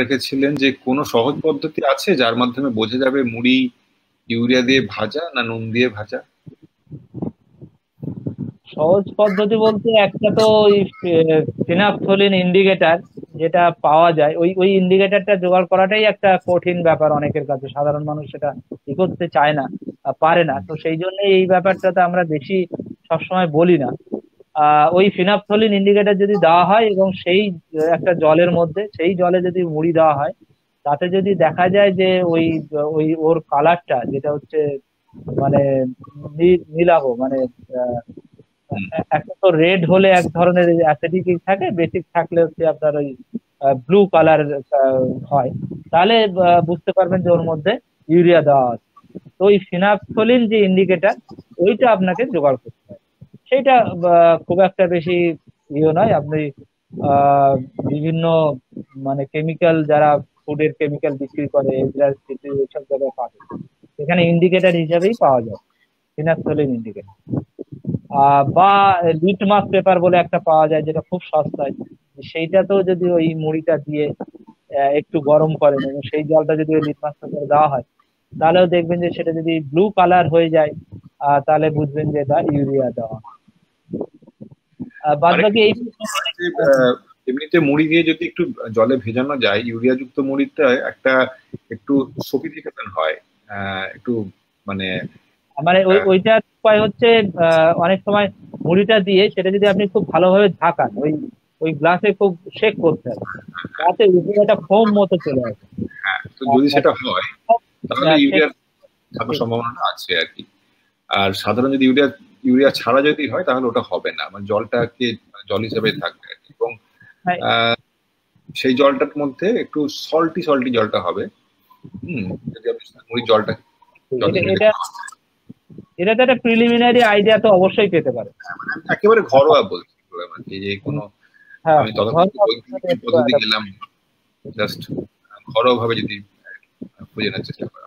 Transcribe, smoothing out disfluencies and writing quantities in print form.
রেখেছিলেন যে কোনো সহজ পদ্ধতি আছে যার মাধ্যমে বোঝা যাবে মুড়ি ইউরিয়া দিয়ে ভাজা না নুন দিয়ে ভাজা? সহজ পদ্ধতি বলতে একটা তো ওই ফিনাফথলিন ইন্ডিকেটর যেটা পাওয়া যায়, ওই ওই ইন্ডিকেটরটা জোগাড় করাটাই একটা কঠিন ব্যাপার অনেকের কাছে, সাধারণ মানুষ সেটা ই করতে চায় না, পারে না। তো সেই জন্য এই ব্যাপারটাতে আমরা বেশি সবসময় বলি না। ওই ফিনাফথলিন ইন্ডিকেটর যদি দেওয়া হয় এবং সেই একটা জলের মধ্যে, সেই জলে যদি মুড়ি দেওয়া হয়, তাতে যদি দেখা যায় যে ওই ওই ওর কালারটা যেটা হচ্ছে মানে নীলাভ মানে একটা তো রেড হলে এক ধরনের অ্যাসিডিক থাকে, বেসিক থাকলে হচ্ছে আপনার ওই ব্লু কালার হয়, তাহলে বুঝতে পারবেন যে ওর মধ্যে ইউরিয়া দেওয়া আছে। তো ওই ফিনাফথলিন যে ইন্ডিকেটর, ওইটা আপনাকে জোগাড় করতে হয়। সেটা খুব একটা বেশি ইয়ে নয়। আপনি আহ, বিভিন্ন মানে কেমিক্যাল, যারা ফুডের কেমিক্যাল বিক্রি করে এইসব জায়গায় পাবে, এখানে ইন্ডিকেটর হিসাবেই পাওয়া যায়, ফিনাফথলিন ইন্ডিকেটর। বা লিটমাস পেপার বলে একটা পাওয়া যায় যেটা খুব সস্তায়, সেইটাতেও যদি ওই মুড়িটা দিয়ে একটু গরম করেন এবং সেই জলটা যদি ওই লিটমাস পেপারে দেওয়া হয়, তাহলেও দেখবেন যে সেটা যদি ব্লু কালার হয়ে যায়, তাহলে বুঝবেন যে এটা ইউরিয়া দেওয়া। বাদ বাকি এই এমনিতে মুড়ি দিয়ে যদি একটু জলে ভেজানো যায় ইউরিয়া যুক্ত মুড়িতে একটা একটু সফিস্টিকেশন হয়, একটু মানে মানে ওইটার উপায় হচ্ছে অনেক সময় মুড়িটা দিয়ে সেটা যদি আপনি খুব ভালোভাবে ঝাঁকান, ওই ওই গ্লাসে খুব শেক করতে হবে, তাতে উপরে একটা ফোম মতো চলে আসে। হ্যাঁ, তো যদি সেটা হয় তাহলে ইউরিয়ার থাকার সম্ভাবনাটা আছে আর কি। আর সাধারণ যদি ইউরিয়া ইউরিয়া ছাড়া যদি হয় তাহলে ওটা হবে না, মানে জলটাকে জল হিসেবে থাকবে আর কি। এবং সেই জলটার মধ্যে একটু সল্টি সল্টি জলটা হবে। যদি আপনি মুড়ির জলটা এটা তো একটা প্রিলিমিনারি আইডিয়া তো অবশ্যই পেতে পারে। একেবারে ঘরোয়া বলছি যে কোনো আমি ততক্ষণ পদ্ধতি গেলাম, জাস্ট ঘরোয়া ভাবে যদি খুঁজে নেওয়ার চেষ্টা করা।